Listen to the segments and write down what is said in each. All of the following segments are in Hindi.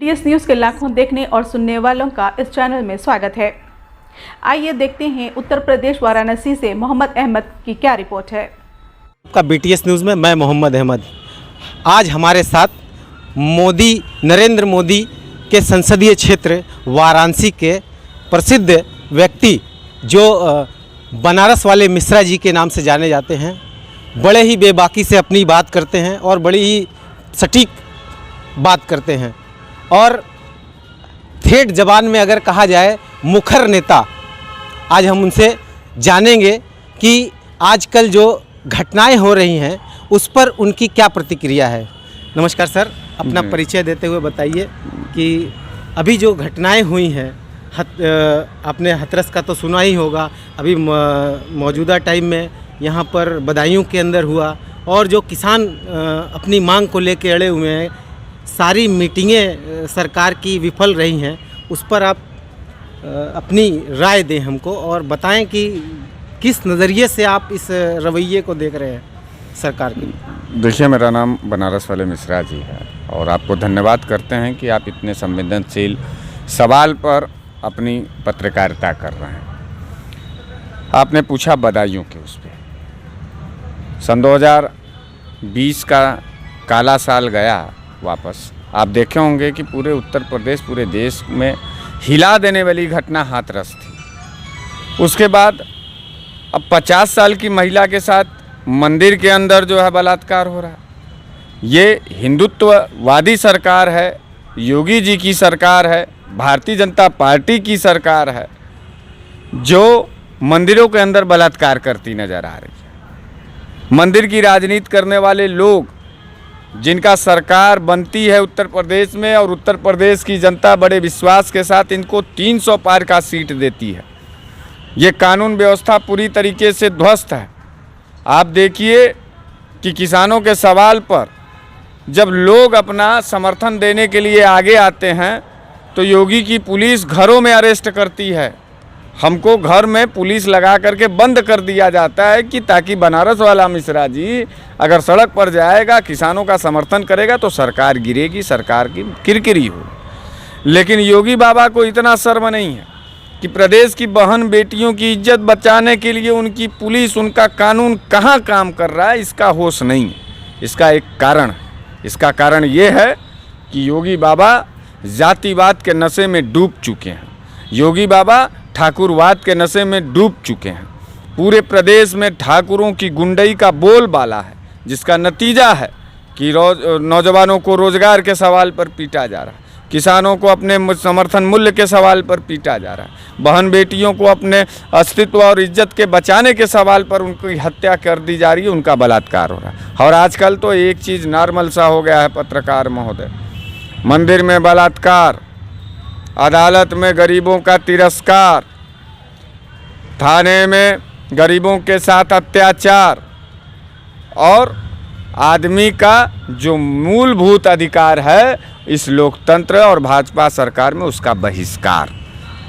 टीएस न्यूज़ के लाखों देखने और सुनने वालों का इस चैनल में स्वागत है। आइए देखते हैं उत्तर प्रदेश वाराणसी से मोहम्मद अहमद की क्या रिपोर्ट है। आपका बीटीएस न्यूज़ में मैं मोहम्मद अहमद। आज हमारे साथ नरेंद्र मोदी के संसदीय क्षेत्र वाराणसी के प्रसिद्ध व्यक्ति जो बनारस वाले मिश्रा जी के नाम से जाने जाते हैं, बड़े ही बेबाकी से अपनी बात करते हैं और बड़ी ही सटीक बात करते हैं और ठेठ ज़बान में अगर कहा जाए मुखर नेता। आज हम उनसे जानेंगे कि आजकल जो घटनाएं हो रही हैं उस पर उनकी क्या प्रतिक्रिया है। नमस्कार सर, अपना परिचय देते हुए बताइए कि अभी जो घटनाएं हुई हैं, आपने हाथरस का तो सुना ही होगा, अभी मौजूदा टाइम में यहाँ पर बदायूं के अंदर हुआ और जो किसान अपनी मांग को लेकर अड़े हुए हैं, सारी मीटिंगें सरकार की विफल रही हैं, उस पर आप अपनी राय दें हमको और बताएं कि किस नज़रिए से आप इस रवैये को देख रहे हैं सरकार की। देखिए, मेरा नाम बनारस वाले मिश्रा जी है और आपको धन्यवाद करते हैं कि आप इतने संवेदनशील सवाल पर अपनी पत्रकारिता कर रहे हैं। आपने पूछा बदायूं के उस पर। सन 2020 का काला साल गया वापस। आप देखे होंगे कि पूरे उत्तर प्रदेश, पूरे देश में हिला देने वाली घटना हाथरस थी। उसके बाद अब 50 साल की महिला के साथ मंदिर के अंदर जो है बलात्कार हो रहा है। ये हिंदुत्ववादी सरकार है, योगी जी की सरकार है, भारतीय जनता पार्टी की सरकार है जो मंदिरों के अंदर बलात्कार करती नज़र आ रही है। मंदिर की राजनीति करने वाले लोग जिनका सरकार बनती है उत्तर प्रदेश में और उत्तर प्रदेश की जनता बड़े विश्वास के साथ इनको 300 पार का सीट देती है। ये कानून व्यवस्था पूरी तरीके से ध्वस्त है। आप देखिए कि किसानों के सवाल पर जब लोग अपना समर्थन देने के लिए आगे आते हैं तो योगी की पुलिस घरों में अरेस्ट करती है। हमको घर में पुलिस लगा करके बंद कर दिया जाता है कि ताकि बनारस वाला मिश्रा जी अगर सड़क पर जाएगा, किसानों का समर्थन करेगा तो सरकार गिरेगी, सरकार की किरकिरी हो। लेकिन योगी बाबा को इतना शर्म नहीं है कि प्रदेश की बहन बेटियों की इज्जत बचाने के लिए उनकी पुलिस, उनका कानून कहाँ काम कर रहा है, इसका होश नहीं है। इसका एक कारण है। इसका कारण ये है कि योगी बाबा जातिवाद के नशे में डूब चुके हैं। योगी बाबा ठाकुरवाद के नशे में डूब चुके हैं। पूरे प्रदेश में ठाकुरों की गुंडई का बोलबाला है, जिसका नतीजा है कि नौजवानों को रोजगार के सवाल पर पीटा जा रहा है, किसानों को अपने समर्थन मूल्य के सवाल पर पीटा जा रहा है, बहन बेटियों को अपने अस्तित्व और इज्जत के बचाने के सवाल पर उनकी हत्या कर दी जा रही है, उनका बलात्कार हो रहा है। और आजकल तो एक चीज़ नॉर्मल सा हो गया है पत्रकार महोदय, मंदिर में बलात्कार, अदालत में गरीबों का तिरस्कार, थाने में गरीबों के साथ अत्याचार और आदमी का जो मूलभूत अधिकार है इस लोकतंत्र और भाजपा सरकार में उसका बहिष्कार।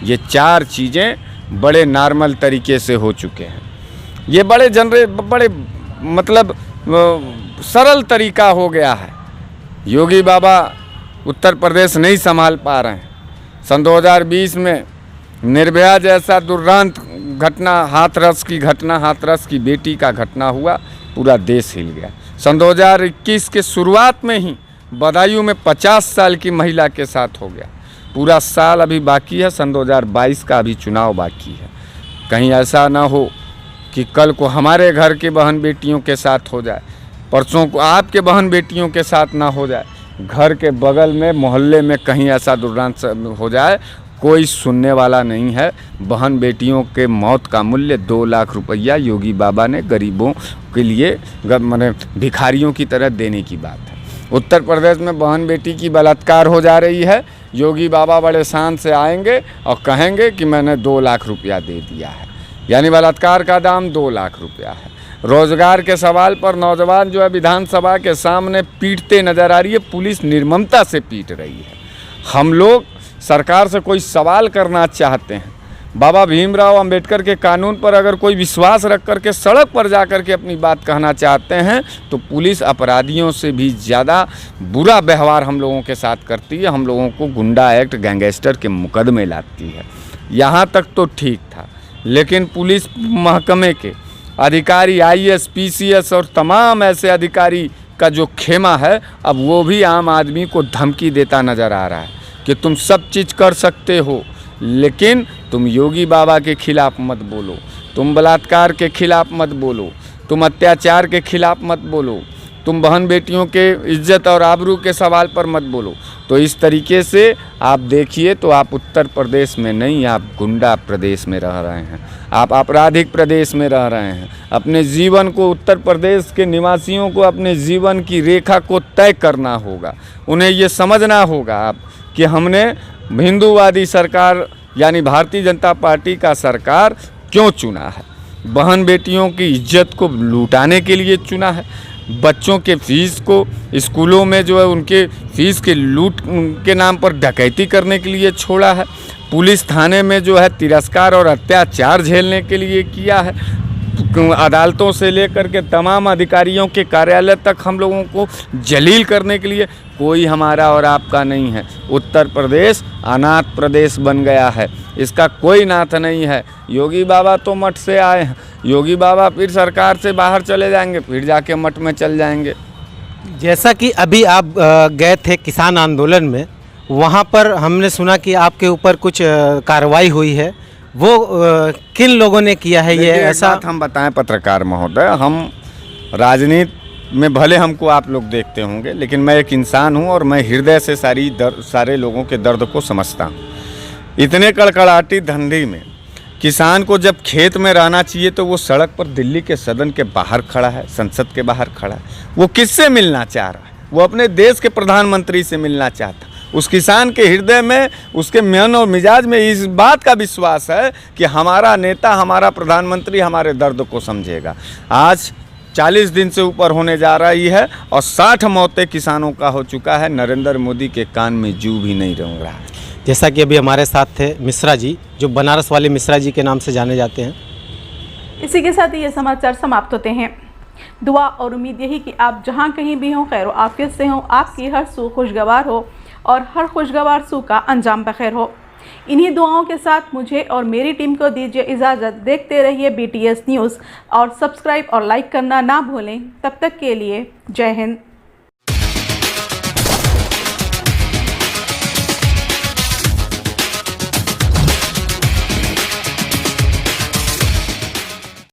ये चार चीज़ें बड़े नॉर्मल तरीके से हो चुके हैं। ये बड़े मतलब सरल तरीका हो गया है। योगी बाबा उत्तर प्रदेश नहीं संभाल पा रहे हैं। सन 2020 में निर्भया जैसा दुर्दांत घटना, हाथरस की बेटी का घटना हुआ, पूरा देश हिल गया। सन 2021 के शुरुआत में ही बदायूं में 50 साल की महिला के साथ हो गया। पूरा साल अभी बाकी है, सन 2022 का अभी चुनाव बाकी है। कहीं ऐसा ना हो कि कल को हमारे घर के बहन बेटियों के साथ हो जाए, परसों को आपके बहन बेटियों के साथ ना हो जाए, घर के बगल में मोहल्ले में कहीं ऐसा दुर्दांत हो जाए, कोई सुनने वाला नहीं है। बहन बेटियों के मौत का मूल्य 2 लाख रुपया योगी बाबा ने गरीबों के लिए माने भिखारियों की तरह देने की बात है। उत्तर प्रदेश में बहन बेटी की बलात्कार हो जा रही है, योगी बाबा बड़े शान से आएंगे और कहेंगे कि मैंने 2 लाख रुपया दे दिया है, यानी बलात्कार का दाम 2 लाख रुपया है। रोजगार के सवाल पर नौजवान जो है विधानसभा के सामने पीटते नजर आ रही है, पुलिस निर्ममता से पीट रही है। हम लोग सरकार से कोई सवाल करना चाहते हैं बाबा भीमराव अंबेडकर के कानून पर अगर कोई विश्वास रख कर के सड़क पर जा कर के अपनी बात कहना चाहते हैं तो पुलिस अपराधियों से भी ज़्यादा बुरा व्यवहार हम लोगों के साथ करती है, हम लोगों को गुंडा एक्ट गैंगस्टर के मुकदमे लाती है। यहाँ तक तो ठीक था, लेकिन पुलिस महकमे के अधिकारी IAS PCS और तमाम ऐसे अधिकारी का जो खेमा है, अब वो भी आम आदमी को धमकी देता नज़र आ रहा है कि तुम सब चीज़ कर सकते हो, लेकिन तुम योगी बाबा के खिलाफ मत बोलो, तुम बलात्कार के खिलाफ मत बोलो, तुम अत्याचार के खिलाफ मत बोलो, तुम बहन बेटियों के इज्जत और आबरू के सवाल पर मत बोलो। तो इस तरीके से आप देखिए तो आप उत्तर प्रदेश में नहीं, आप गुंडा प्रदेश में रह रहे हैं, आप आपराधिक प्रदेश में रह रहे हैं। अपने जीवन को, उत्तर प्रदेश के निवासियों को अपने जीवन की रेखा को तय करना होगा। उन्हें ये समझना होगा आप कि हमने हिंदूवादी सरकार यानी भारतीय जनता पार्टी का सरकार क्यों चुना है। बहन बेटियों की इज्जत को लूटाने के लिए चुना है, बच्चों के फीस को स्कूलों में जो है उनके फीस के लूट के नाम पर डकैती करने के लिए छोड़ा है, पुलिस थाने में जो है तिरस्कार और अत्याचार झेलने के लिए किया है, अदालतों से लेकर के तमाम अधिकारियों के कार्यालय तक हम लोगों को जलील करने के लिए कोई हमारा और आपका नहीं है। उत्तर प्रदेश अनाथ प्रदेश बन गया है, इसका कोई नाथ नहीं है। योगी बाबा तो मठ से आए हैं, योगी बाबा फिर सरकार से बाहर चले जाएंगे, फिर जाके मठ में चल जाएंगे। जैसा कि अभी आप गए थे किसान आंदोलन में, वहाँ पर हमने सुना कि आपके ऊपर कुछ कार्रवाई हुई है, वो किन लोगों ने किया है? ये ऐसा बात हम बताएं पत्रकार महोदय, हम राजनीति में भले हमको आप लोग देखते होंगे, लेकिन मैं एक इंसान हूं और मैं हृदय से सारे लोगों के दर्द को समझता हूं। इतने कड़कड़ाटी धंधी में किसान को जब खेत में रहना चाहिए तो वो सड़क पर दिल्ली के सदन के बाहर खड़ा है, संसद के बाहर खड़ा है। वो किससे मिलना चाह रहा है? वो अपने देश के प्रधानमंत्री से मिलना चाहता है। उस किसान के हृदय में, उसके मन और मिजाज में इस बात का विश्वास है कि हमारा नेता, हमारा प्रधानमंत्री हमारे दर्द को समझेगा। आज 40 दिन से ऊपर होने जा रही है और 60 मौतें किसानों का हो चुका है। नरेंद्र मोदी के कान में जू भी नहीं रेंग रहा है। जैसा कि अभी हमारे साथ थे मिश्रा जी, जो बनारस वाले मिश्रा जी के नाम से जाने जाते हैं। इसी के साथ ये समाचार समाप्त होते हैं। दुआ और उम्मीद यही कि आप जहां कहीं भी हों, खैर आफियत से हों, आपकी हर सू खुशगवार हो और हर खुशगवार सू का अंजाम बखैर हो। इन्हीं दुआओं के साथ मुझे और मेरी टीम को दीजिए इजाज़त। देखते रहिए BTS न्यूज़ और सब्सक्राइब और लाइक करना ना भूलें। तब तक के लिए जय हिंद।